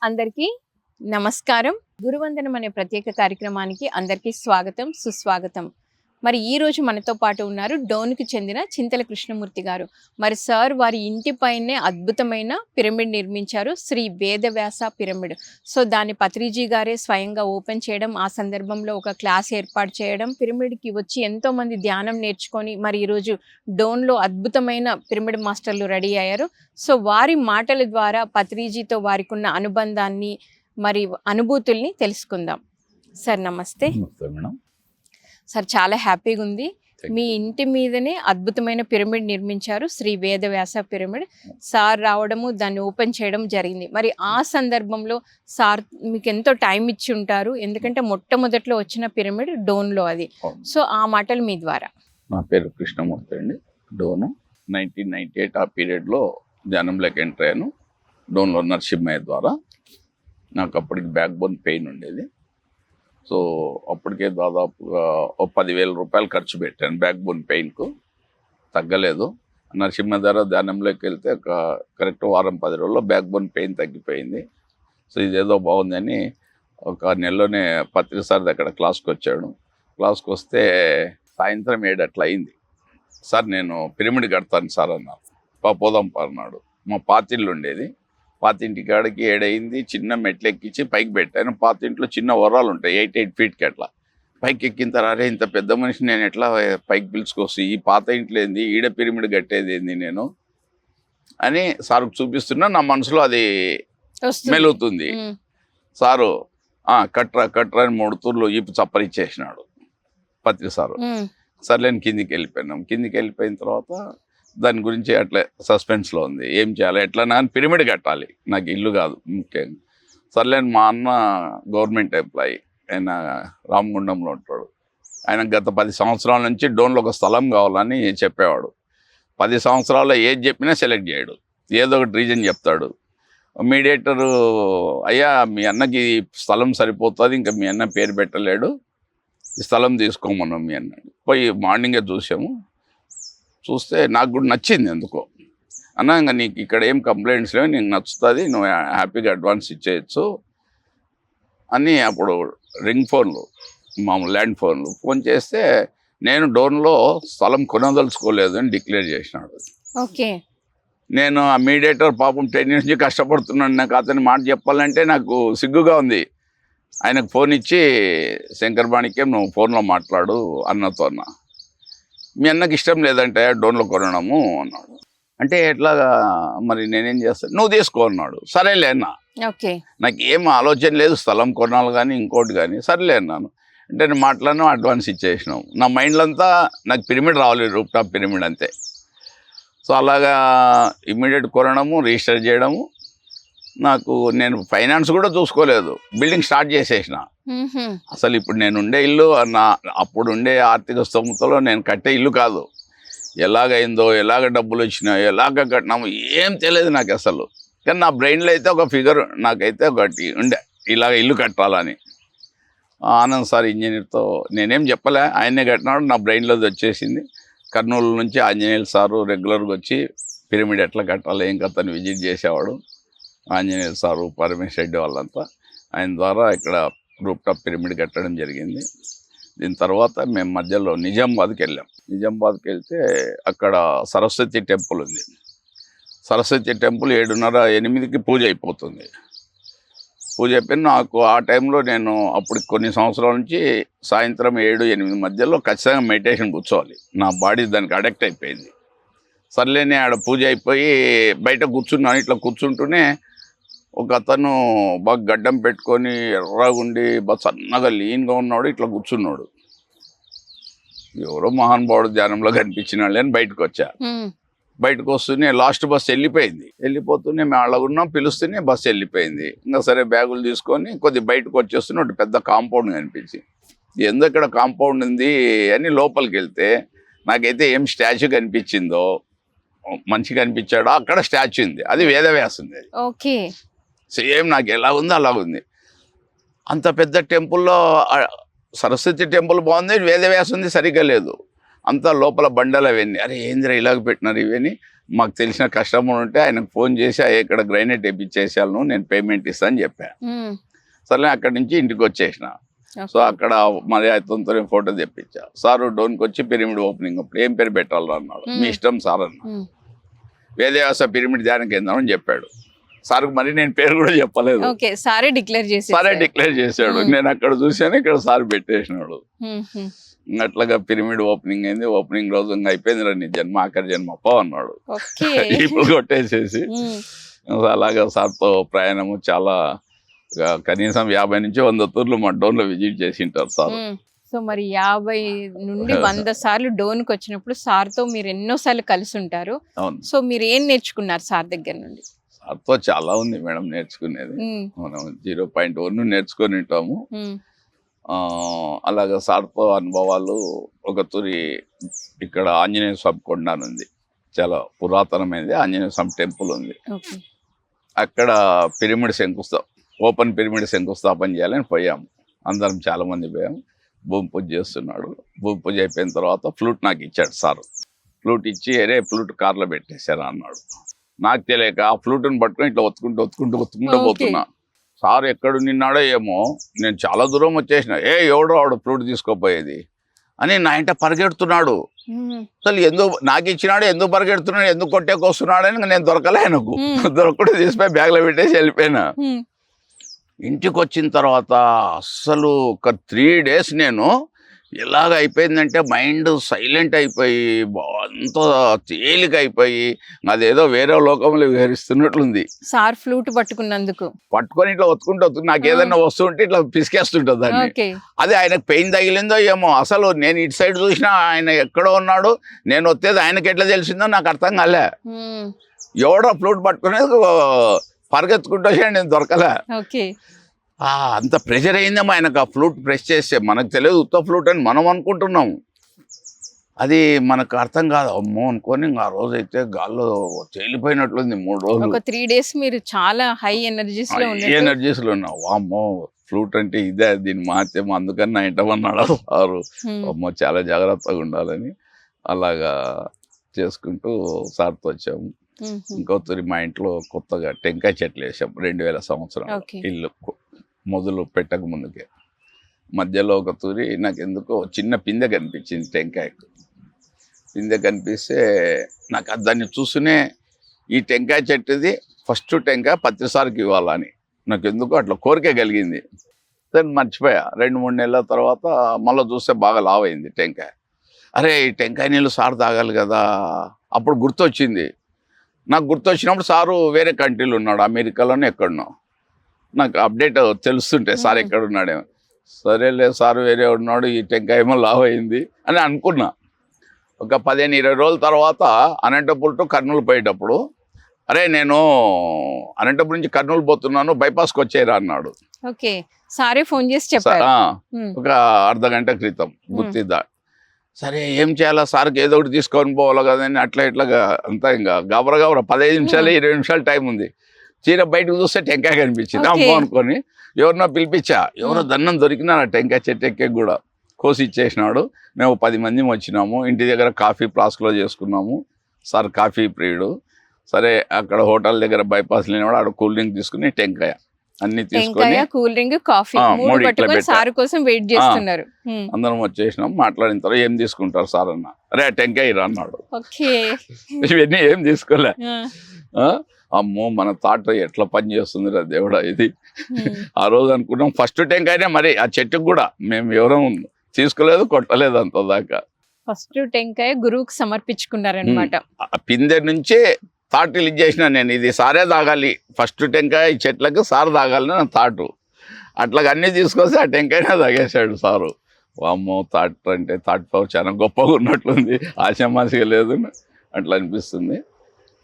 అందరికీ నమస్కారం. గురువందనం అనే ప్రత్యేక కార్యక్రమానికి అందరికీ స్వాగతం, సుస్వాగతం. మరి ఈ రోజు మనతో పాటు ఉన్నారు డోన్‌కి చెందిన చింతల కృష్ణమూర్తి గారు. మరి సార్ వారి ఇంటి పైనే అద్భుతమైన పిరమిడ్ నిర్మించారు. శ్రీ వేదవ్యాస పిరమిడ్. సో దాన్ని పత్రిజీ గారే స్వయంగా ఓపెన్ చేయడం, ఆ సందర్భంలో ఒక క్లాస్ ఏర్పాటు చేయడం, పిరమిడ్‌కి వచ్చి ఎంతోమంది ధ్యానం నేర్చుకొని మరి ఈరోజు డోన్‌లో అద్భుతమైన పిరమిడ్ మాస్టర్లు రెడీ అయ్యారు. సో వారి మాటల ద్వారా పత్రిజీతో వారికున్న అనుబంధాన్ని మరి అనుభూతుల్ని తెలుసుకుందాం. సార్ నమస్తే. నమస్తే మేడం. సార్ చాలా హ్యాపీగా ఉంది. మీ ఇంటి మీదనే అద్భుతమైన పిరమిడ్ నిర్మించారు, శ్రీ వేదవ్యాస పిరమిడ్. సార్ రావడము, దాన్ని ఓపెన్ చేయడం జరిగింది. మరి ఆ సందర్భంలో సార్ మీకు ఎంతో టైం ఇచ్చి ఉంటారు, ఎందుకంటే మొట్టమొదట్లో వచ్చిన పిరమిడ్ డోన్లో అది. సో ఆ మాటలు మీ ద్వారా. నా పేరు కృష్ణమూర్తి అండి. డోను 1998 ఆ పీరియడ్లో ధ్యానంలోకి ఎంటర్ అయ్యాను. డోన్లో నరసింహయ్య ద్వారా. నాకు అప్పటికి బ్యాక్ బోన్ పెయిన్ ఉండేది. సో అప్పటికే దాదాపుగా 10,000 రూపాయలు ఖర్చు పెట్టాను బ్యాక్ బోన్ పెయిన్కు. తగ్గలేదు. నరసింహ ద్వారా ధ్యానంలోకి వెళ్తే కరెక్ట్ వారం 10 రోజుల్లో బ్యాక్ బోన్ పెయిన్ తగ్గిపోయింది. సో ఇదేదో బాగుందని ఒక నెలలోనే పత్రిక సార్ దగ్గర క్లాస్కి వచ్చాడు. క్లాస్కి వస్తే సాయంత్రం 7 అట్లా అయింది. సార్ నేను పిరమిడ్ కడతాను సార్ అన్నారు. పోదాం అన్నాడు. మా పాతిళ్ళు ఉండేది. పాతింటి కాడికి 7 అయింది. చిన్న మెట్లు ఎక్కించి పైకి పెట్టాను. పాతింట్లో చిన్న వరాలు ఉంటాయి 8 ఫీట్కి అట్లా. పైకి ఎక్కిన తర్వాత ఇంత పెద్ద మనిషి నేను ఎట్లా పైకి పిలుచుకొస్తే, ఈ పాత ఇంట్లో ఏంది, ఈడ పిరమిడ్ కట్టేది ఏంది నేను అని సార్కు చూపిస్తున్నా. నా మనసులో అది మెలుగుతుంది. సారు కట్రా కట్రా అని 3 తూర్లు ఈపు చప్పరిచ్చేసినాడు పత్రిక సారు. సర్లేని కిందికి వెళ్ళిపోయినాం. కిందికి వెళ్ళిపోయిన తర్వాత దాని గురించి అట్లా సస్పెన్స్లో ఉంది. ఏం చేయాలి, ఎట్లా అని పిరమిడ్ కట్టాలి, నాకు ఇల్లు కాదు ముఖ్యంగా. సర్లేని మా అన్న గవర్నమెంట్ ఎంప్లాయీ, ఆయన రామగుండంలో ఉంటాడు. ఆయన గత 10 సంవత్సరాల నుంచి డోన్లో ఒక స్థలం కావాలని చెప్పేవాడు. 10 సంవత్సరాల్లో ఏది చెప్పినా సెలెక్ట్ చేయడు, ఏదో ఒకటి రీజన్ చెప్తాడు. మీడియేటరు, అయ్యా మీ అన్నకి స్థలం సరిపోతుంది, ఇంకా మీ అన్న పేరు పెట్టలేడు, ఈ స్థలం తీసుకోమన్నాం మీ అన్నాడు. పోయి మార్నింగే చూసాము. చూస్తే నాకు కూడా నచ్చింది ఎందుకో. అన్న ఇంకా నీకు ఇక్కడ ఏం కంప్లైంట్స్ లేవు, నీకు నచ్చుతుంది, నువ్వు హ్యాపీగా అడ్వాన్స్ ఇచ్చేయచ్చు అని. అప్పుడు రింగ్ ఫోన్లు, మామూలు ల్యాండ్ ఫోన్లు ఫోన్ చేస్తే నేను డోన్లో స్థలం కొనదలుచుకోలేదు అని డిక్లేర్ చేసినాడు. ఓకే. నేను ఆ మీడియేటర్ పాపం 10 years నుంచి కష్టపడుతున్నాను, నాకు అతని మాట చెప్పాలంటే నాకు సిగ్గుగా ఉంది. ఆయనకు ఫోన్ ఇచ్చి, శంకర్ బాణిక్యం నువ్వు ఫోన్లో మాట్లాడు అన్నతో అన్న. మీ అన్నకి ఇష్టం లేదంటే డోన్లో కొనడము అన్నాడు. అంటే ఎట్లాగా మరి నేనేం చేస్తాను, నువ్వు తీసుకో అన్నాడు. సరేలే అన్నా. ఓకే. నాకు ఏం ఆలోచన లేదు స్థలం కొనాలి కానీ ఇంకోటి కానీ. సరేలే అన్నాను. అంటే నేను మాట్లాడినా అడ్వాన్స్ ఇచ్చేసినాం. నా మైండ్లో అంతా నాకు పిరమిడ్ రావాలి, రూప్ టాప్ పిరమిడ్ అంతే. సో అలాగా ఇమ్మీడియట్ కొనడము, రిజిస్టర్ చేయడము. నాకు నేను ఫైనాన్స్ కూడా చూసుకోలేదు, బిల్డింగ్ స్టార్ట్ చేసేసిన. అసలు ఇప్పుడు నేను ఉండే ఇల్లు అప్పుడు ఉండే ఆర్థిక స్తోమతలో నేను కట్టే ఇల్లు కాదు. ఎలాగైందో, ఎలాగ డబ్బులు వచ్చినాయో, ఎలాగ కట్టినామో ఏం తెలియదు నాకు అసలు. కానీ నా బ్రెయిన్లో అయితే ఒక ఫిగర్ నాకైతే ఒకటి ఉండే, ఇలాగ ఇల్లు కట్టాలని. ఆనంద్ సార్ ఇంజనీర్తో నేనేం చెప్పలే, ఆయనే కట్టినాడు. నా బ్రెయిన్లో వచ్చేసింది. కర్నూలు నుంచి ఆంజనేయులు సారు రెగ్యులర్గా వచ్చి పిరమిడ్ ఎట్లా కట్టాలి ఏం కథని విజిట్ చేసేవాడు. ఆంజనేయులు సారు, పరమేశ్ రెడ్డి వాళ్ళంతా. ఆయన ద్వారా ఇక్కడ రూప్ టాప్ పిరమిడ్ కట్టడం జరిగింది. దీని తర్వాత మేము మధ్యలో నిజామాబాద్కి వెళ్ళాం. నిజామాబాద్కి వెళ్తే అక్కడ సరస్వతి టెంపుల్ ఉంది. సరస్వతి టెంపుల్ 7:30-8కి పూజ అయిపోతుంది. పూజ అయిపోయిన నాకు ఆ టైంలో నేను అప్పుడు కొన్ని సంవత్సరాల నుంచి సాయంత్రం 7-8 మధ్యలో ఖచ్చితంగా మెడిటేషన్ కూర్చోవాలి. నా బాడీ దానికి అడెక్ట్ అయిపోయింది. సర్లేనే ఆడ పూజ అయిపోయి బయట కూర్చున్నాను. ఇట్లా కూర్చుంటూనే ఒక అతను బాగా గడ్డం పెట్టుకొని ఎర్రగుండి బాగా సన్నగా లీన్గా ఉన్నాడు. ఇట్లా కూర్చున్నాడు. ఎవరో మహానుభావుడు ధ్యానంలో కనిపించినాడు అని బయటకు వచ్చా. బయటకు వస్తూనే లాస్ట్ బస్సు వెళ్ళిపోయింది. వెళ్ళిపోతూనే మేము అలాగున్నాం, పిలుస్తూనే బస్సు వెళ్ళిపోయింది. ఇంకా సరే బ్యాగులు తీసుకొని కొద్ది బయటకు వచ్చేస్తూనే ఒక పెద్ద కాంపౌండ్ కనిపించి, ఎందుకు ఇక్కడ కాంపౌండ్ ఉంది అని లోపలికి వెళ్తే నాకైతే ఏం స్టాచ్యూ కనిపించిందో, మంచిగా కనిపించాడో అక్కడ స్టాచ్యూ ఉంది. అది వేదవ్యాస ఉంది. అది ఓకే. సేమ్ నాకు ఎలా ఉందో అలా ఉంది. అంత పెద్ద టెంపుల్లో సరస్వతి టెంపుల్ బాగుంది, వేదవ్యాస ఉంది సరిగ్గా లేదు. అంతా లోపల బండలు అవన్నీ. అరే ఏంద్రా ఇలాగ పెట్టినారు ఇవన్నీ. మాకు తెలిసిన కస్టమర్ ఉంటే ఆయనకు ఫోన్ చేసి ఇక్కడ గ్రైనేట్ వేయించేసాను, నేను పేమెంట్ ఇస్తాను చెప్పాను. సరే అక్కడి నుంచి ఇంటికి వచ్చేసిన. సో అక్కడ మరి అతనితో ఫోటో తెప్పించా. సారు డోన్కి వచ్చి పిరమిడ్ ఓపెనింగ్ అప్పుడు ఏం పేరు పెట్టాలి అన్నాడు. మీ ఇష్టం సార్ అన్న. వేదవ్యాస పిరమిడ్ ధ్యాన కేంద్రం అని చెప్పాడు. సార్కు మరి నేను పేరు కూడా చెప్పలేదు, సారే డిక్లేర్ చేశాడు. నేను అక్కడ చూసాను, ఇక్కడ సార్ పెట్టేసినాడు. అట్లాగా పిరమిడ్ ఓపెనింగ్ అయింది. ఓపెనింగ్ రోజు అయిపోయింది, నీ జన్మ ఆఖరి జన్మ పో అన్నాడు. ఇప్పుడు కొట్టేసేసి అలాగా సార్తో ప్రయాణము చాలా కనీసం 50 నుంచి 100 తూర్లు మా డోన్లో విజిట్ చేసి ఉంటారు సార్. సో మరి 50 నుండి 100 సార్లు డోన్కి వచ్చినప్పుడు సార్తో మీరు ఎన్నోసార్లు కలిసి ఉంటారు. సో మీరు ఏం నేర్చుకున్నారు సార్ దగ్గర నుండి? సార్తో చాలా ఉంది మేడం నేర్చుకునేది. మనం 0.1 నేర్చుకొని ఉంటాము. అలాగా సార్తో అనుభవాలు ఒక తూరి ఇక్కడ ఆంజనేయ స్వామి కొండ ఉంది, చాలా పురాతనమైనది. ఆంజనేయ స్వామి టెంపుల్ ఉంది. అక్కడ పిరమిడ్ ఓపెన్ పిరమిడ్ శంకుస్థాపన చేయాలని పోయాము. అందరం చాలా మంది పోయాము. భూమి పూజ చేస్తున్నాడు. భూమి పూజ అయిపోయిన తర్వాత ఫ్లూట్ నాకు ఇచ్చాడు సారు. ఫ్లూట్ ఇచ్చి అరే ఫ్లూట్ కార్లో పెట్టేశారా అన్నాడు. నాకు తెలియక ఆ ఫ్లూట్ని పట్టుకొని ఇట్లా ఒత్తుకుంటూ పోతున్నా. సార్ ఎక్కడ నిన్నాడో ఏమో, నేను చాలా దూరం వచ్చేసిన. ఎవడో ఆడు ఫ్లూట్ తీసుకోపోయేది అని నా ఇంట పరిగెడుతున్నాడు. అసలు ఎందుకు నాకు ఇచ్చినాడు, ఎందుకు పరిగెడుతున్నాడు, ఎందుకు కొట్టేకొస్తున్నాడు అని నేను దొరకలే. ఆయనకు దొరకకుండా తీసిపోయి బ్యాగ్లో పెట్టేసి వెళ్ళిపోయినా. ఇంటికి వచ్చిన తర్వాత అస్సలు ఒక 3 days నేను ఎలాగ అయిపోయిందంటే మైండ్ సైలెంట్ అయిపోయి అంత తేలిక అయిపోయి అదేదో వేరే లోకంలో విహరిస్తున్నట్లుంది. సార్ ఫ్లూట్ పట్టుకొని ఇట్లా ఒత్తుకుంటూ నాకు ఏదైనా వస్తుంటే ఇట్లా పిసికేస్తుంటుంది దాన్ని. అదే ఆయనకు పెయిన్ తగిలిందో ఏమో. అసలు నేను ఇటు సైడ్ చూసినా ఆయన ఎక్కడో ఉన్నాడు, నేను వచ్చేది ఆయనకి ఎట్లా తెలిసిందో నాకు అర్థం కాలే. ఎవడో ఫ్లూట్ పట్టుకునేది పరిగెత్తుకుంటూ వచ్చాడు, నేను దొరకలే. అంత ప్రెషర్ అయిందేమో ఆయనకు ఆ ఫ్లూట్ ప్రెస్ చేస్తే. మనకు తెలియదు ఉత్త ఫ్లూట్ అని మనం అనుకుంటున్నాము, అది మనకు అర్థం కాదు. అమ్మో అనుకోని ఆ రోజు అయితే గాల్లో తేలిపోయినట్లుంది. 3 రోజులు 3 days మీరు చాలా హై ఎనర్జీస్ లో ఉన్నావు. అమ్మో ఫ్లూట్ అంటే ఇదే, దీన్ని మార్చేమో అందుకని నా ఇంటమన్నాడు సారు. అమ్మో చాలా జాగ్రత్తగా ఉండాలని అలాగా చేసుకుంటూ సార్తో వచ్చాము. ఇంకొకరి మా ఇంట్లో కొత్తగా టెంకాయ చెట్లు వేసాం 2000 సంవత్సరం. ఇల్లు మొదలు పెట్టక ముందుకే మధ్యలో ఒక తూరి నాకు ఎందుకో చిన్న పిందె కనిపించింది. టెంకాయకు పిందె కనిపిస్తే నాకు దాన్ని చూస్తూనే ఈ టెంకాయ చెట్టుది ఫస్ట్ టెంకాయ పత్రిసారికి ఇవ్వాలని నాకు ఎందుకో అట్లా కోరిక కలిగింది. దాన్ని మర్చిపోయా. 2-3 నెలల తర్వాత మళ్ళీ చూస్తే బాగా లావైంది టెంకాయ. అరే ఈ టెంకాయ నీళ్ళు సారు తాగాలి కదా. అప్పుడు గుర్తొచ్చింది. నాకు గుర్తొచ్చినప్పుడు సారు వేరే కంట్రీలో ఉన్నాడు, అమెరికాలోనే ఎక్కడున్నా. నాకు అప్డేట్ తెలుస్తుంటే సార్ ఎక్కడున్నాడేమో. సరేలే సార్ వేరే ఉన్నాడు, ఈ టెంకాయ ఏమో లావ్ అయింది అని అనుకున్నా. ఒక 15-20 రోజుల తర్వాత అనంతపూర్ టు కర్నూలు పోయేటప్పుడు, అరే నేను అనంతపూర్ నుంచి కర్నూలు పోతున్నాను, బైపాస్కి వచ్చేయరా అన్నాడు. సారే ఫోన్ చేసి చెప్పారు ఒక అర్ధ గంట క్రితం గుర్తిద్దా. సరే ఏం చేయాలా, సార్కి ఏదో ఒకటి తీసుకొని పోవాలి కదని అట్లా ఇట్లాగా అంతా ఇంకా గబర 15 నిమిషాలు 20 నిమిషాలు టైం ఉంది. చీర బయటకు చూస్తే టెంకాయ కనిపించింది. అమ్మో అనుకొని ఎవరినో పిలిపించా. ఎవరో దన్నం దొరికినా నా టెంకాయ చెట్టు ఎక్కే కూడా కోసి ఇచ్చేసినాడు. మేము 10 మంది వచ్చినాము. ఇంటి దగ్గర కాఫీ ఫ్లాస్క్లో చేసుకున్నాము. సార్ కాఫీ ప్రియుడు. సరే అక్కడ హోటల్ దగ్గర బైపాస్ లేనివాడు ఆడ కూల్ డ్రింక్ తీసుకుని టెంకాయ అన్ని తీసుకొని కూల్ డ్రింక్ కాఫీ సార్ కోసం వెయిట్ చేస్తున్నారు. అందరం వచ్చేసినాం. మాట్లాడిన తర్వాత ఏం తీసుకుంటారు సార్ అన్న. అరే టెంకాయ రా అన్నాడు. ఇవన్నీ ఏం తీసుకోలే. అమ్మో మన తాట ఎట్లా పని చేస్తుంది రా దేవుడా ఇది. ఆ రోజు అనుకున్నాం ఫస్ట్ టెంకాయనే. మరి ఆ చెట్టుకు కూడా మేము ఎవరం తీసుకోలేదు, కొట్టలేదు అంత దాకా. ఫస్ట్ టెంకాయ గురువుకి సమర్పించుకున్నారనమాట. పిందె నుంచే థాట్ రిలీజ్ చేసిన నేను, ఇది సారే తాగాలి, ఫస్ట్ టెంకాయ చెట్లకు సార్ తాగాలని నా థాటు. అట్లాగ అన్నీ తీసుకొస్తే ఆ టెంకాయనే తాగేశాడు సారు. అమ్మో థాట్ అంటే థాట్ పవర్ చాలా గొప్పగా ఉన్నట్లుంది, ఆశామాసిగా లేదు అట్లా అనిపిస్తుంది.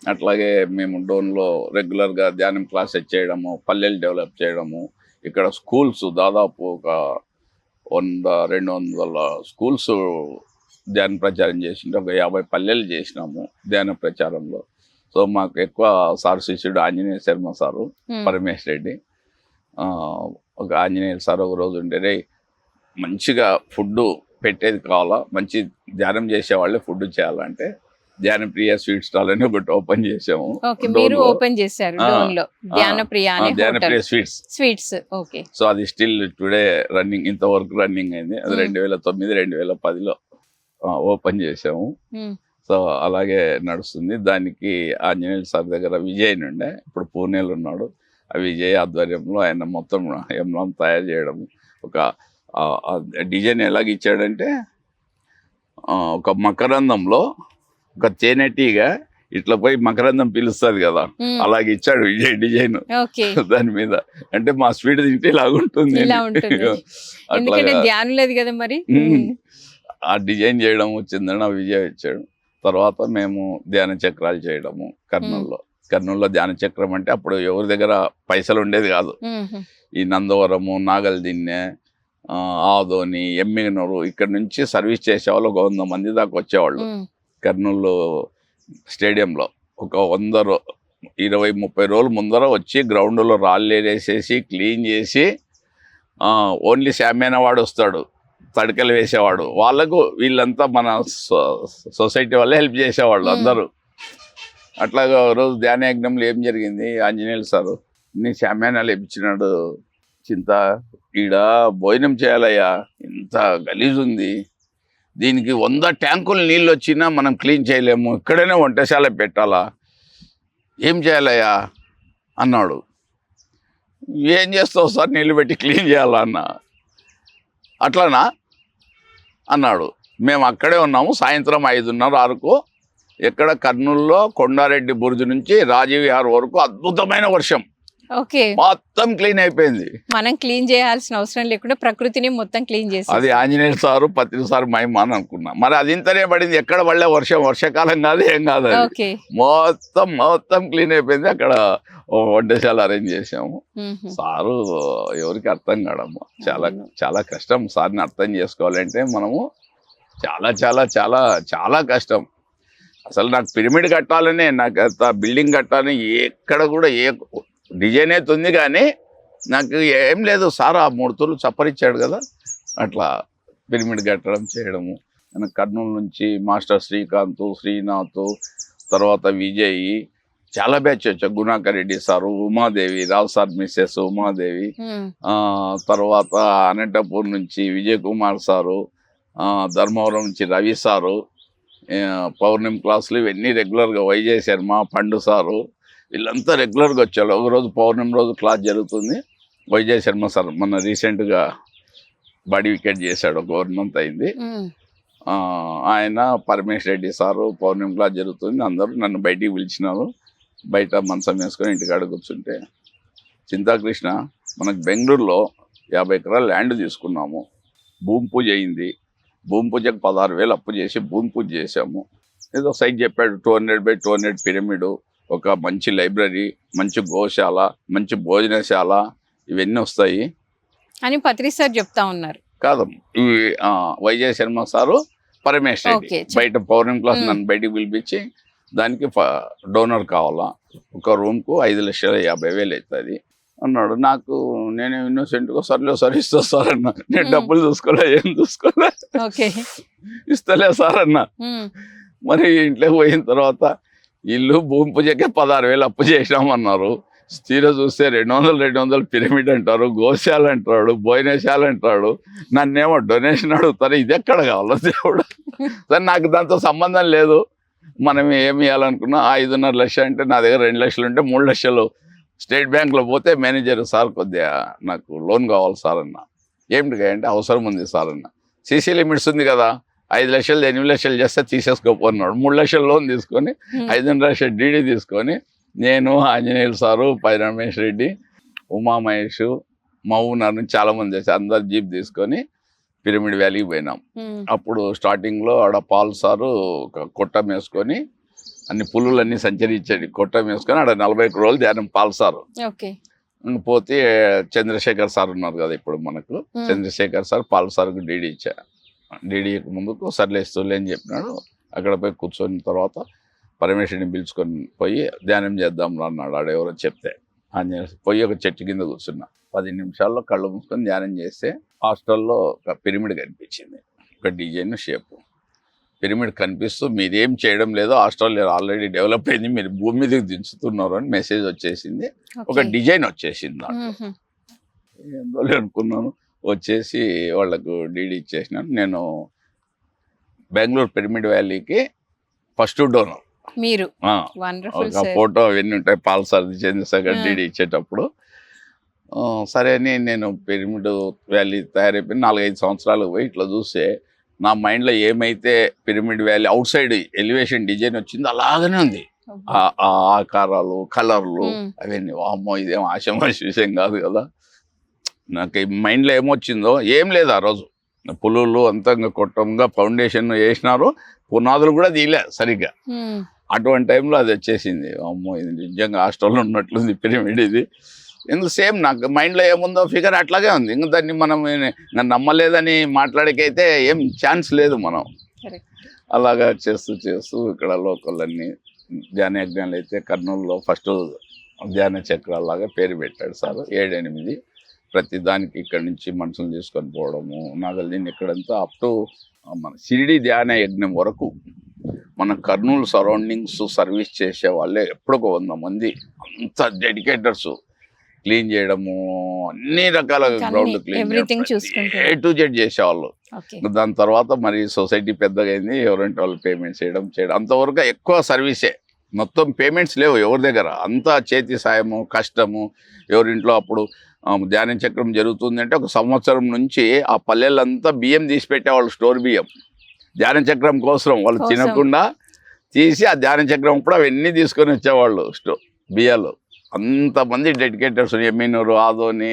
అట్లాగే మేము డోన్లో రెగ్యులర్గా ధ్యానం క్లాసెస్ చేయడము, పల్లెలు డెవలప్ చేయడము. ఇక్కడ స్కూల్స్ దాదాపు ఒక 100-200 స్కూల్స్ ధ్యాన ప్రచారం చేసింటే ఒక 50 పల్లెలు చేసినాము ధ్యాన ప్రచారంలో. సో మాకు ఎక్కువ సార్ శిష్యుడు ఆంజనేయ శర్మ సారు, పరమేశ్ రెడ్డి. ఒక ఆంజనేయ సార్ ఒక రోజు ఉంటే మంచిగా ఫుడ్ పెట్టేది కావాలా, మంచి ధ్యానం చేసేవాళ్ళే ఫుడ్ చేయాలంటే ధ్యానప్రియ స్వీట్ స్టాల్ అని ఒకటి ఓపెన్ చేసాము. ఓకే, మీరు ఓపెన్ చేశారు డోన్ లో ధ్యానప్రియ అనే హోటల్ ధ్యానప్రియ స్వీట్స్. ఓకే, సో అది స్టిల్ టుడే రన్నింగ్, ఇంతవరకు రన్నింగ్ అయింది. అది 2009 2010లో ఓపెన్ చేసాము. సో అలాగే నడుస్తుంది. దానికి ఆంజనేయుల సార్ దగ్గర విజయ్ ఉండే, ఇప్పుడు పూణేలో ఉన్నాడు. ఆ విజయ్ ఆధ్వర్యంలో ఆయన మొత్తం ఎంబ్లం తయారు చేయడం, ఒక డిజైన్ ఎలాగ ఇచ్చాడంటే ఒక మకరందంలో ఒక తేనెటీగా ఇట్లా పోయి మకరందం పిలుస్తుంది కదా, అలాగే ఇచ్చాడు విజయ్ డిజైన్ దాని మీద. అంటే మా స్వీట్ తింటే ఇలాగుంటుంది ధ్యానం లేదు కదా మరి. ఆ డిజైన్ చేయడం వచ్చిందని ఆ విజయ్ ఇచ్చాడు. తర్వాత మేము ధ్యాన చక్రాలు చేయడము కర్నూలులో ధ్యాన చక్రం అంటే అప్పుడు ఎవరి దగ్గర పైసలు ఉండేది కాదు. ఈ నందవరము, నాగల్దిన్నె, ఆదోని, ఎమ్మిగనూరు ఇక్కడ నుంచి సర్వీస్ చేసేవాళ్ళు 100 మంది దాకా వచ్చేవాళ్ళు. కర్నూలు స్టేడియంలో ఒక 120-30 రోజుల ముందర వచ్చి గ్రౌండ్లో రాళ్ళు వేసేసి క్లీన్ చేసి, ఓన్లీ శామ్యాన వాడు వస్తాడు, తడికలు వేసేవాడు. వాళ్ళకు వీళ్ళంతా మన సొసైటీ వాళ్ళే హెల్ప్ చేసేవాళ్ళు అందరూ. అట్లాగా రోజు ధ్యాన యజ్ఞంలో ఏం జరిగింది, ఆంజనేయులు సారు నీ శామ్యానాలు ఇప్పించినాడు, చింత ఈడ భోజనం చేయాలయ్యా, ఇంత గలీజ్ ఉంది, దీనికి 100 ట్యాంకులు నీళ్ళు వచ్చినా మనం క్లీన్ చేయలేము, ఇక్కడనే వంటశాల పెట్టాలా, ఏం చేయాలయ్యా అన్నాడు. ఏం చేస్తావు సార్, నీళ్ళు పెట్టి క్లీన్ చేయాలా అన్న. అట్లానా అన్నాడు. మేము అక్కడే ఉన్నాము. సాయంత్రం 5:30-6కు ఎక్కడ కర్నూలులో కొండారెడ్డి బుర్జు నుంచి రాజీవ్ విహార్ వరకు అద్భుతమైన వర్షం. ఓకే, మొత్తం క్లీన్ అయిపోయింది. మనం క్లీన్ చేయాల్సిన అవసరం లేకుండా ప్రకృతిని మొత్తం క్లీన్ చేసి, అది ఆంజనేయ సారు పత్రి సార్ మహిమ అని అనుకున్నా. మరి అది ఇంతనే పడింది, ఎక్కడ పడలే వర్షం, వర్షాకాలం కాదు ఏం కాదు, మొత్తం క్లీన్ అయిపోయింది. అక్కడ వంటశాల అరేంజ్ చేసాము. సారు ఎవరికి అర్థం కాడమ్మా, చాలా చాలా కష్టం. సార్ని అర్థం చేసుకోవాలంటే మనము చాలా చాలా చాలా చాలా కష్టం. అసలు నాకు పిరమిడ్ కట్టాలనే, నాకు బిల్డింగ్ కట్టాలని ఎక్కడ కూడా ఏ డిజైన్ అయితే ఉంది, కానీ నాకు ఏం లేదు. సార్ ఆ 3 తూర్లు చప్పరిచ్చాడు కదా, అట్లా పిరమిడ్ కట్టడం చేయడము. కర్నూలు నుంచి మాస్టర్ శ్రీకాంత్, శ్రీనాథ్, తర్వాత విజయ్, చాలా బ్యాచ్ వచ్చారు. గుణాకర్ రెడ్డి సారు, ఉమాదేవి, రావు సార్ మిస్సెస్ ఉమాదేవి, తర్వాత అనంతపూర్ నుంచి విజయ్ కుమార్ సారు, ధర్మవరం నుంచి రవి సారు, పౌర్ణమి క్లాసులు ఇవన్నీ రెగ్యులర్గా వైజయ్ శర్మ, పండు సారు, వీళ్ళంతా రెగ్యులర్గా వచ్చారు. ఒకరోజు పౌర్ణమి రోజు క్లాస్ జరుగుతుంది. వైజయ్ శర్మ సార్ మొన్న రీసెంట్గా బాడీ వికెట్ చేశాడు, ఒక 1 month అయింది. ఆయన, పరమేష్ రెడ్డి సారు, పౌర్ణమి క్లాస్ జరుగుతుంది. అందరూ నన్ను బయటికి పిలిచినారు. బయట మంచం వేసుకొని ఇంటికాడ కూర్చుంటే, చింతాకృష్ణ మనకు బెంగళూరులో 50 ఎకరాల ల్యాండ్ తీసుకున్నాము, భూమి పూజ అయింది, భూమి పూజకు 16,000 అప్పు చేసి భూమి పూజ చేసాము. ఏదో సైట్ చెప్పాడు, 200x200 పిరమిడ్, ఒక మంచి లైబ్రరీ, మంచి గోశాల, మంచి భోజనశాల, ఇవన్నీ వస్తాయి అని పత్రి సార్ చెప్తా ఉన్నారు. కాదు, ఇవి వైజయ్ శర్మ సారు, పరమేష్ రెడ్డి బయట పౌర్ణమి క్లాస్ నన్ను బయటికి పిలిపించి, దానికి డోనర్ కావాలా, ఒక రూమ్కు 5,50,000 అవుతుంది అన్నాడు. నాకు నేనే ఇన్నోసెంట్గా సార్ ఇస్తా సార్ అన్నా. నేను డబ్బులు చూసుకోలే, ఏం చూసుకోలే, ఇస్తలే సార్ అన్నా. మరి ఇంట్లోకి పోయిన తర్వాత ఇల్లు భూమి పూజకే 16,000 అప్పు చేసినామన్నారు. తీరా చూస్తే 200 పిరమిడ్ అంటారు, గోశాల అంటాడు, భోజనశాల అంటాడు. నన్నేమో డొనేషన్ అడుగుతారు. ఇది ఎక్కడ కావాలో దేవుడు. సరే, నాకు దాంతో సంబంధం లేదు. మనం ఏమి ఇవ్వాలనుకున్నా 5.5 లక్షలు అంటే నా దగ్గర 2 లక్షలు ఉంటే 3 లక్షలు స్టేట్ బ్యాంక్లో పోతే మేనేజర్ సార్ కొద్దిగా నాకు లోన్ కావాలి సార్ అన్న. ఏమిటి అంటే అవసరం ఉంది సార్ అన్న. సీసీ లిమిట్స్ ఉంది కదా, 5 లక్షలు 8 లక్షలు చేస్తే తీసేసుకోపోన్నాడు. 3 లక్షలు లోన్ తీసుకొని 5 లక్షలు డీడీ తీసుకొని నేను, ఆంజనేయులు సారు, పై రమేష్ రెడ్డి, ఉమా మహేష్, మహబూబ్నగర్ నుంచి చాలా మంది చేసి అందరు జీప్ తీసుకొని పిరమిడ్ వ్యాలీకి పోయినాం. అప్పుడు స్టార్టింగ్లో ఆడ పాల్ సారు ఒక కొట్టం వేసుకొని అన్ని పులులన్నీ సంచరించాడు. కొట్టం వేసుకొని ఆడ 40 రోజులు ధ్యానం పాల్ సారు. పోతే చంద్రశేఖర్ సార్ ఉన్నారు కదా ఇప్పుడు మనకు, చంద్రశేఖర్ సార్ పాల్ సార్కు డీడీ ఇచ్చా. డీడీ ముందుకు సర్లేస్తూలే అని చెప్పినాడు. అక్కడ పోయి కూర్చొని తర్వాత పరమేశ్వరిని పిలుచుకొని పోయి ధ్యానం చేద్దాం అన్నాడు. ఆడ ఎవరో చెప్తే పోయి ఒక చెట్టు కింద కూర్చున్నా. 10 నిమిషాల్లో కళ్ళు మూసుకొని ధ్యానం చేస్తే హాస్టల్లో ఒక పిరమిడ్ కనిపించింది, ఒక డిజైన్ షేపు. పిరమిడ్ కనిపిస్తూ మీరేం చేయడం లేదు, ఆస్ట్రేలియా ఆల్రెడీ డెవలప్ అయింది, మీరు భూమి మీదకి దించుతున్నారు అని మెసేజ్ వచ్చేసింది. ఒక డిజైన్ వచ్చేసింది దాంట్లో. ఏందో అనుకున్నాను, వచ్చేసి వాళ్ళకు డీడీ ఇచ్చేసినాను. నేను బెంగళూరు పిరమిడ్ వ్యాలీకి ఫస్ట్ డోనర్. మీరు ఒక ఫోటో అవన్నీ ఉంటాయి, పాల్సార్ది చంద్రశేఖర్ డీడీ ఇచ్చేటప్పుడు. సరే అని నేను పిరమిడ్ వ్యాలీ తయారైపోయి 4-5 సంవత్సరాలకు పోయి ఇట్లా చూస్తే నా మైండ్లో ఏమైతే pyramid valley out side elevation design వచ్చిందో అలాగనే ఉంది. ఆ ఆకారాలు, కలర్లు అవన్నీ. అమ్మో ఇదేం ఆశమాష విషయం కాదు కదా. నాకు మైండ్లో ఏమొచ్చిందో ఏం లేదు ఆ రోజు. పులులు అంతా కొట్టంగా ఫౌండేషన్ వేసినారు, పునాదులు కూడా తీయలే సరిగ్గా. అటువంటి టైంలో అది వచ్చేసింది. అమ్మో ఇది నిజంగా హాస్టల్లో ఉన్నట్లుంది పిరమిడ్ ఇది. ఎందుకు సేమ్ నాకు మైండ్లో ఏముందో ఫిగర్ అట్లాగే ఉంది. ఇంకా దాన్ని మనం నమ్మలేదని మాట్లాడకైతే ఏం ఛాన్స్ లేదు. మనం అలాగా చేస్తూ ఇక్కడ లోకల్లన్నీ ధ్యాన యజ్ఞాలు అయితే కర్నూలులో ఫస్ట్ ధ్యాన చక్రాలాగా పేరు పెట్టాడు సార్. 7-8 ప్రతి దానికి ఇక్కడ నుంచి మనుషులు తీసుకొని పోవడము, నాగల్దీన్ ఇక్కడంతా అప్ టు మన షిరిడి ధ్యాన యజ్ఞం వరకు మన కర్నూలు సరౌండింగ్స్ సర్వీస్ చేసే వాళ్ళే ఎప్పుడొక 100 మంది అంత డెడికేటర్స్. క్లీన్ చేయడము, అన్ని రకాల ground clean A to Z చేసేవాళ్ళు. దాని తర్వాత మరి సొసైటీ పెద్దగా అయింది, ఎవరంటే వాళ్ళు పేమెంట్స్ చేయడం అంతవరకు ఎక్కువ సర్వీసే. మొత్తం పేమెంట్స్ లేవు ఎవరి దగ్గర, అంతా చేతి సాయము, కష్టము. ఎవరింట్లో అప్పుడు ధ్యాన చక్రం జరుగుతుంది అంటే 1 సంవత్సరం నుంచి ఆ పల్లెలంతా బియ్యం తీసి పెట్టేవాళ్ళు, స్టోర్ బియ్యం ధ్యాన చక్రం కోసం. వాళ్ళు తినకుండా తీసి ఆ ధ్యాన చక్రం కూడా అవన్నీ తీసుకొని వచ్చేవాళ్ళు బియ్యాలు. అంతమంది డెడికేటర్స్. ఎమ్మినూరు, ఆదోని,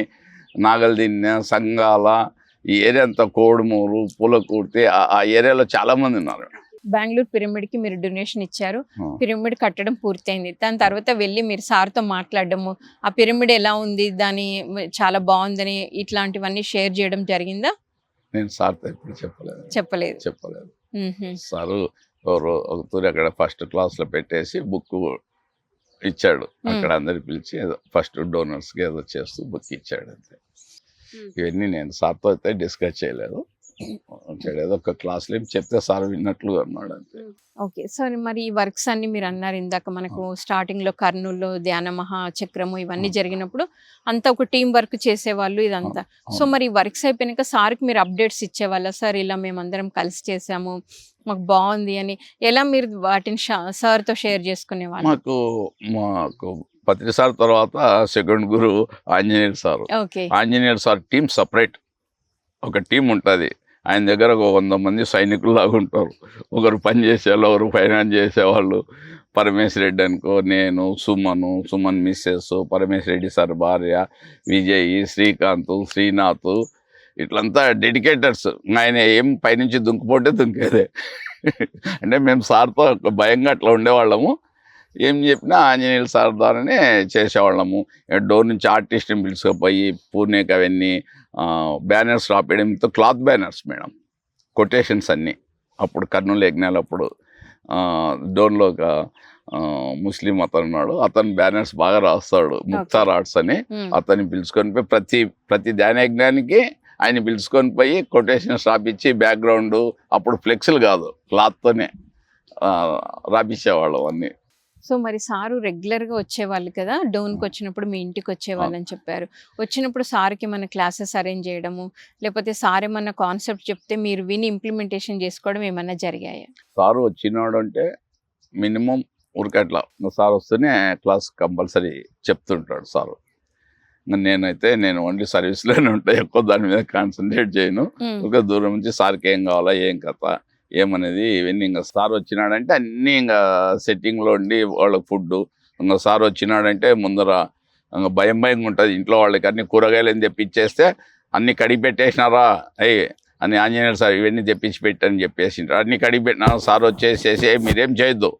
నాగల్దీన్, సంగాల, ఈ ఏరియా అంతా, కోడుమూరు, పూలకుర్తి, ఆ ఏరియాలో చాలా మంది ఉన్నారు. బెంగళూరు పిరమిడ్ కి మీరు డొనేషన్ ఇచ్చారు, పిరమిడ్ కట్టడం పూర్తయింది. దాని తర్వాత వెళ్ళి మీరు సార్తో మాట్లాడడము, ఆ పిరమిడ్ ఎలా ఉంది, దాని చాలా బాగుందని ఇట్లాంటివన్నీ షేర్ చేయడం జరిగిందా? నేను సార్తో ఎప్పుడు చెప్పలేదు. సారు ఒక తూరి అక్కడ ఫస్ట్ క్లాస్లో పెట్టేసి బుక్ ఇచ్చాడు. అక్కడ అందరు పిలిచి ఫస్ట్ డోనర్స్కి ఏదో చేస్తూ బుక్ ఇచ్చాడు అంతే. ఇవన్నీ నేను సార్తో అయితే డిస్కస్ చేయలేదు. ఏదో ఒక క్లాస్లో చెప్తే సార్ విన్నట్లు అన్నాడు అంతే. ఓకే సార్, మరి ఈ వర్క్స్ అన్ని మీరు అన్నారు ఇందాక, మనకు స్టార్టింగ్ లో కర్నూలులో ధ్యాన మహాచక్రము ఇవన్నీ జరిగినప్పుడు అంతా ఒక టీం వర్క్ చేసేవాళ్ళు ఇదంతా. సో మరి వర్క్స్ అయిపోయినాక సార్కి మీరు అప్డేట్స్ ఇచ్చేవాళ్ళ? సార్ ఇలా మేమందరం కలిసి చేసాము, మాకు బాగుంది అని. ఎలా మీరు వాటిని సార్తో షేర్ చేసుకునేవాళ్ళు? మాకు పత్రి సార్ తర్వాత సెకండ్ గురు Anjaneyulu sir. Anjaneyulu sir team separate, ఒక టీం ఉంటుంది. ఆయన దగ్గర ఒక 100 మంది సైనికుల్లాగా ఉంటారు. ఒకరు పని చేసేవాళ్ళు, ఒకరు ఫైనాన్స్ చేసేవాళ్ళు. పరమేశ్ రెడ్డి అనుకో, నేను, సుమన్ మిస్సెస్, పరమేశ్ రెడ్డి సార్ భార్య, విజయ్, శ్రీకాంత్, శ్రీనాథ్, ఇట్లంతా డెడికేటర్స్. ఆయన ఏం పైనుంచి దుంకుపోతే దుంకేదే. అంటే మేము సార్తో భయంగా అట్లా ఉండేవాళ్ళము. ఏం చెప్పినా ఆంజనేయులు సార్ ద్వారానే చేసేవాళ్ళము. డోర్ నుంచి ఆర్టిస్ట్ని పిలుచుకుపోయి పూణేకి అవన్నీ బ్యానర్స్ రాపేయడంతో, క్లాత్ బ్యానర్స్ మేడం, కొటేషన్స్ అన్నీ. అప్పుడు కర్నూలు యజ్ఞాలు అప్పుడు డోర్లో ఒక ముస్లిం అతను ఉన్నాడు, అతను బ్యానర్స్ బాగా రాస్తాడు, ముక్తార్ ఆర్ట్స్ అని. అతన్ని పిలుచుకొని పోయి ప్రతి ధ్యాన యజ్ఞానికి ఆయన పిలుచుకొని పోయి కొటేషన్స్ రాపిచ్చి, బ్యాక్గ్రౌండ్ అప్పుడు ఫ్లెక్స్లు కాదు, క్లాత్తోనే రాపిచ్చేవాళ్ళం అన్నీ. సో మరి సారు రెగ్యులర్గా వచ్చేవాళ్ళు కదా, డోన్కి వచ్చినప్పుడు మీ ఇంటికి వచ్చేవాళ్ళు అని చెప్పారు. వచ్చినప్పుడు సార్కి మన క్లాసెస్ అరేంజ్ చేయడము, లేకపోతే సార్ ఏమన్నా కాన్సెప్ట్ చెప్తే మీరు విని ఇంప్లిమెంటేషన్ చేసుకోవడం ఏమన్నా జరిగాయా? సారు వచ్చినాడు అంటే మినిమం ఊరికట్లా సార్ వస్తేనే క్లాస్ కంపల్సరీ చెప్తుంటాడు సారు. నేను ఓన్లీ సర్వీస్లోనే ఉంటాయి, ఎక్కువ దాని మీద కాన్సన్ట్రేట్ చేయను. ఒక దూరం నుంచి సార్కి ఏం కావాలా, ఏం కథ, ఏమనేది ఇవన్నీ ఇంకా సార్ వచ్చినాడంటే అన్నీ ఇంకా సెట్టింగ్లో ఉండి వాళ్ళకి ఫుడ్. ఇంకా సార్ వచ్చినాడంటే ముందర ఇంకా భయంగా ఉంటుంది ఇంట్లో వాళ్ళకి. అన్ని కూరగాయలు ఏం తెప్పించేస్తే అన్నీ కడిగి పెట్టేసినారా అని ఆంజనేయులు సార్ ఇవన్నీ తెప్పించి పెట్టని చెప్పేసింటారు. అన్నీ కడిగి పెట్టినా సార్ వచ్చేసేసి మీరేం చేయొద్దు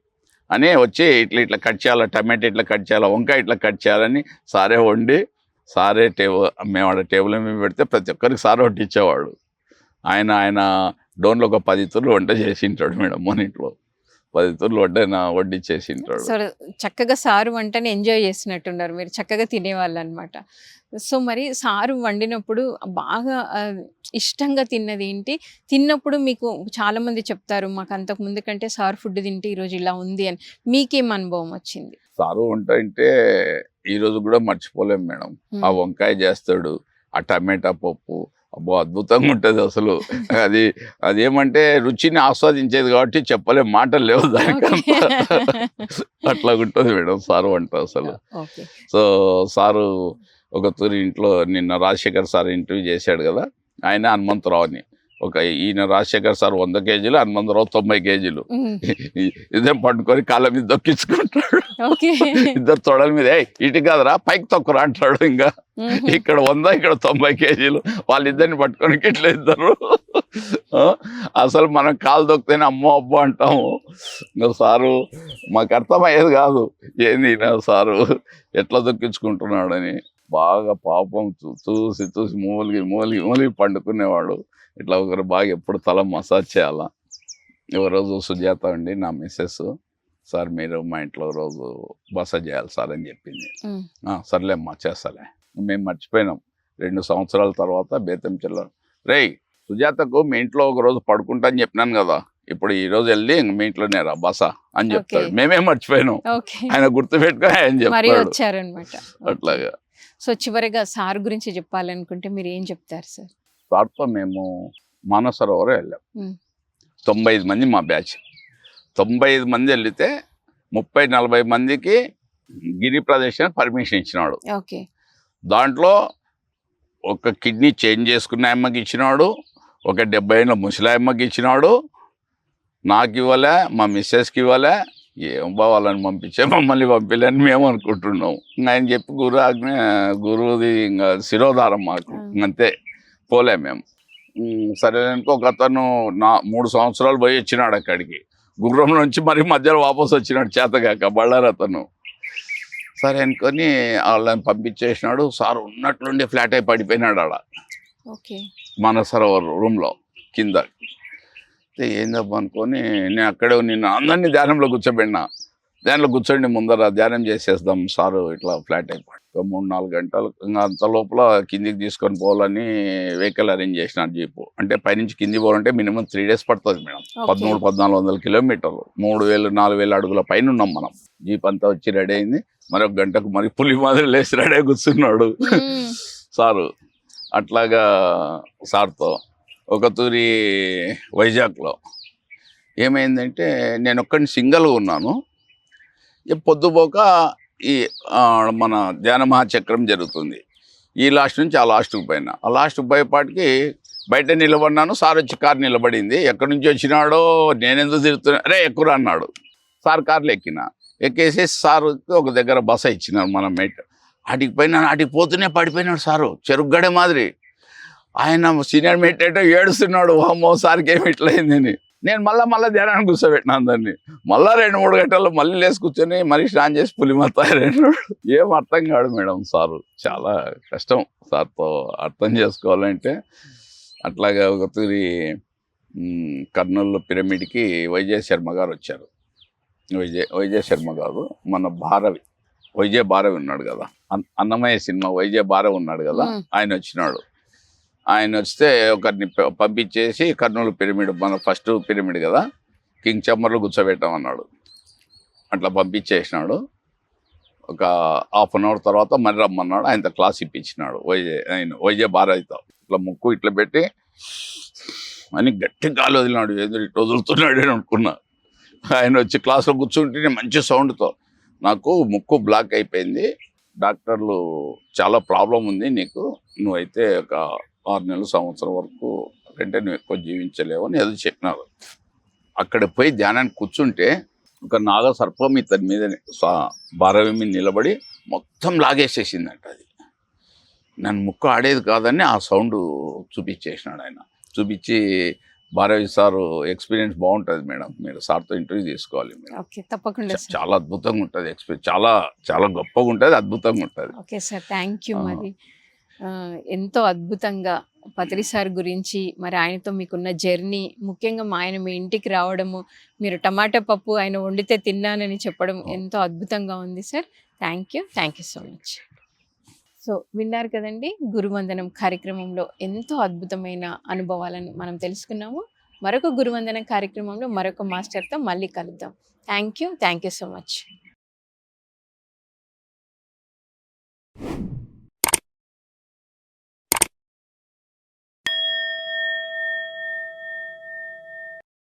అని వచ్చి ఇట్లా కట్ చేయాలా, టమాటో ఇట్లా కట్ చేయాలా, వంకాయ ఇట్లా కట్ చేయాలని సారే వండి, సారే మేము ఆడ టేబుల్ మీద పెడితే ప్రతి ఒక్కరికి సార్ వడ్డించేవాడు. ఆయన డోన్లో ఒక 10 తూర్లు వంట చేసింటాడు మేడం, మన ఇంట్లో 10 తూర్లు వడ్డించేసింటాడు. సో చక్కగా సారు వంటని ఎంజాయ్ చేసినట్టున్నారు మీరు, చక్కగా తినేవాళ్ళు అనమాట. సో మరి సారు వండినప్పుడు బాగా ఇష్టంగా తిన్నది ఏంటి? తిన్నప్పుడు మీకు చాలా మంది చెప్తారు మాకు అంతకు ముందు కంటే సార్ ఫుడ్ తింటే ఈరోజు ఇలా ఉంది అని. మీకేం అనుభవం వచ్చింది? సారు వంట అంటే ఈ రోజు కూడా మర్చిపోలేం మేడం. ఆ వంకాయ చేస్తాడు, ఆ టమాటా పప్పు, అబ్బో అద్భుతంగా ఉంటది అసలు. అది అదేమంటే రుచిని ఆస్వాదించేది కాబట్టి చెప్పలేం, మాటలు లేవు దానికంతా. అట్లాగుంటది మేడం సారు వంట అసలు. ఓకే. సో సారు ఒక తూరి ఇంట్లో నిన్న రాజశేఖర్ సార్ ఇంటర్వ్యూ చేశాడు కదా, ఆయన హనుమంతరావుని. ఈయన రాజశేఖర్ సార్ 100 కేజీలు, హనుమంతరావు 90 కేజీలు. ఇదేం పట్టుకొని కాళ్ళ మీద దొక్కించుకుంటాడు. ఇద్దరు తొడల మీద ఇటు కాదురా పైకి తొక్కరా అంటాడు. ఇంకా ఇక్కడ 100 ఇక్కడ 90 కేజీలు, వాళ్ళిద్దరిని పట్టుకొని ఇట్లా ఇద్దరు. అసలు మనం కాలు దొక్కితేనే అమ్మో అబ్బో అంటాము. ఇంకా సారు మాకు అర్థమయ్యేది కాదు, ఏంది సారు ఎట్లా దొక్కించుకుంటున్నాడని. బాగా పాపం చూసి చూసి మూలిగి పండుకునేవాడు. ఇట్లా ఒకరు బాగా ఎప్పుడు తల మసాజ్ చేయాలా. ఒక రోజు సుజాత అండి నా మిస్సెస్, సార్ మీరు మా ఇంట్లో రోజు మసాజ్ చేయాలి సార్ అని చెప్పింది. సర్లేమ్మా చేస్తాలే. మేము మర్చిపోయినాం. 2 సంవత్సరాల తర్వాత బేతంచెల్ల, రేయ్ సుజాతకు మీ ఇంట్లో ఒక రోజు పడుకుంటా అని చెప్పినాను కదా, ఇప్పుడు ఈ రోజు వెళ్ళి మీ ఇంట్లోనే రా బస అని చెప్తాడు. మేమే మర్చిపోయినాం, ఆయన గుర్తుపెట్టుకో ఆయన చెప్తాడు. అట్లాగా. సో చివరిగా సార్ గురించి చెప్పాలనుకుంటే మీరు ఏం చెప్తారు సార్? సార్తో మేము మానసరోవర్ వెళ్ళాం. 95 మంది మా బ్యాచ్. 95 మంది వెళ్తే 30-40 మందికి గిరి ప్రదేశానికి పర్మిషన్ ఇచ్చినాడు. దాంట్లో ఒక కిడ్నీ చేంజ్ చేసుకున్న అమ్మకి ఇచ్చినాడు, ఒక 70 ఏళ్ళ ముసలాయమ్మకి ఇచ్చినాడు, నాకు ఇవ్వలే, మా మిస్సెస్కి ఇవ్వలే. ఏం బావాలని పంపించే మమ్మల్ని పంపిలేని మేము అనుకుంటున్నాం. ఆయన చెప్పి గురువుది ఇంకా శిరోధారం మాకు, అంతే పోలే మేము. సరే అనుకో, ఒక అతను 3 సంవత్సరాలు పోయి వచ్చినాడు అక్కడికి, గుర్రం నుంచి మరి మధ్యలో వాపసు వచ్చినాడు చేతగాక బళ్ళారు అతను. సరే అనుకొని వాళ్ళని పంపించేసినాడు. సార్ ఉన్నట్లుండి ఫ్లాట్ అయి పడిపోయినాడు ఆడ మానసరోవర్ రూమ్లో కింద. ఏందబ్బా అనుకొని నేను అక్కడే నిన్న అందరినీ ధ్యానంలో కూర్చోబెట్టినా. ధ్యానంలో కూర్చోండి ముందర ధ్యానం చేసేద్దాం సారు ఇట్లా ఫ్లాట్ అయిపోయి. 3-4 గంటలు ఇంకా అంత లోపల కిందికి తీసుకొని పోవాలని వెహికల్ అరేంజ్ చేసినారు, జీపు. అంటే పైనుంచి కింది పోవాలంటే మినిమం 3 days పడుతుంది మేడం. 1300-1400 కిలోమీటర్లు, 3000-4000 అడుగుల పైన ఉన్నాం మనం. జీప్ అంతా వచ్చి రెడీ అయింది. మరొక గంటకు మరి పులి మాదిరి లేచి రెడీ కూర్చున్నాడు సారు. అట్లాగా సార్తో ఒక తూరి వైజాగ్లో ఏమైందంటే, నేను ఒక్కడిని సింగల్గా ఉన్నాను. పొద్దుపోక ఈ మన ధ్యాన మహాచక్రం జరుగుతుంది. ఈ లాస్ట్ నుంచి ఆ లాస్ట్కి పోయినా. ఆ లాస్ట్కి పోయేపాటికి బయట నిలబడినాను. సార్ వచ్చి కారు నిలబడింది. ఎక్కడి నుంచి వచ్చినాడో నేనెందుకు తిరుగుతున్నా, రే ఎక్కురా అన్నాడు. సార్ కార్లో ఎక్కేసి సార్కి ఒక దగ్గర బస ఇచ్చినారు మన మేట్. అటుకి పోయినాను. అటుకి పోతూనే పడిపోయినాడు సారు, చెరుగ్గడే మాదిరి. ఆయన సీనియర్ మేట్ అంటే ఏడుస్తున్నాడు, అమ్మో సార్కి ఏమి ఇట్లయిందని. నేను మళ్ళీ ధ్యానాన్ని కూర్చోబెట్టినా అందరినీ. మళ్ళీ 2-3 గంటల్లో మళ్ళీ లేచి కూర్చొని మళ్ళీ స్నానం చేసి పులిమత తయారైనాడు. ఏం అర్థం కాడు మేడం సారు. చాలా కష్టం సార్తో అర్థం చేసుకోవాలంటే. అట్లాగా ఒక తూరి కర్నూలు పిరమిడ్కి వైజయ్ శర్మ గారు వచ్చారు. వైజయ్ శర్మ గారు మన వైజయ్ భారవి ఉన్నాడు కదా, అన్నమయ్య సినిమా వైజయ్ భారవి ఉన్నాడు కదా, ఆయన వచ్చినాడు. ఆయన వస్తే ఒకరిని పంపించేసి కర్నూలు పిరమిడ్, మన ఫస్ట్ పిరమిడ్ కదా, కింగ్ చమ్మర్లో కూర్చోబెట్టామన్నాడు. అట్లా పంపించేసినాడు. ఒక 1/2 hour తర్వాత మళ్ళీ రమ్మన్నాడు. ఆయనతో క్లాస్ ఇప్పించినాడు వైజయ్ భారవితో. ఇట్లా ముక్కు ఇట్లా పెట్టి అని గట్టి గాలి వదిలినాడు. ఏదో ఇట్లా వదులుతున్నాడు అని అనుకున్నా. ఆయన వచ్చి క్లాస్లో కూర్చుంటే మంచి సౌండ్తో, నాకు ముక్కు బ్లాక్ అయిపోయింది, డాక్టర్లు చాలా ప్రాబ్లం ఉంది నీకు, నువ్వైతే ఒక 6 నెలలు సంవత్సరం వరకు అంటే నువ్వు ఎక్కువ జీవించలేవు అని ఏదో చెప్పినారు. అక్కడ పోయి ధ్యానానికి కూర్చుంటే ఒక నాగ సర్పం ఇతని మీద భారవి మీద నిలబడి మొత్తం లాగేసేసిందంట. అది నన్ను ముక్కు ఆడేది కాదని ఆ సౌండ్ చూపించేసినాడు ఆయన. చూపించి, భారవి సారు ఎక్స్పీరియన్స్ బాగుంటుంది మేడం, మీరు సార్తో ఇంటర్వ్యూ తీసుకోవాలి మేడం, తప్పకుండా, చాలా అద్భుతంగా ఉంటుంది ఎక్స్పీరియన్స్, చాలా చాలా గొప్పగా ఉంటుంది, అద్భుతంగా ఉంటుంది. Okay sir, thank you. మరి ఎంతో అద్భుతంగా పత్రి సార్ గురించి, మరి ఆయనతో మీకున్న జర్నీ, ముఖ్యంగా ఆయన మీ ఇంటికి రావడము, మీరు టమాటా పప్పు ఆయన వండితే తిన్నానని చెప్పడం ఎంతో అద్భుతంగా ఉంది sir. Thank you so much. So విన్నారు కదండి, గురువందనం కార్యక్రమంలో ఎంతో అద్భుతమైన అనుభవాలను మనం తెలుసుకున్నాము. మరొక గురువందనం కార్యక్రమంలో మరొక మాస్టర్తో మళ్ళీ కలుద్దాం. Thank you so much.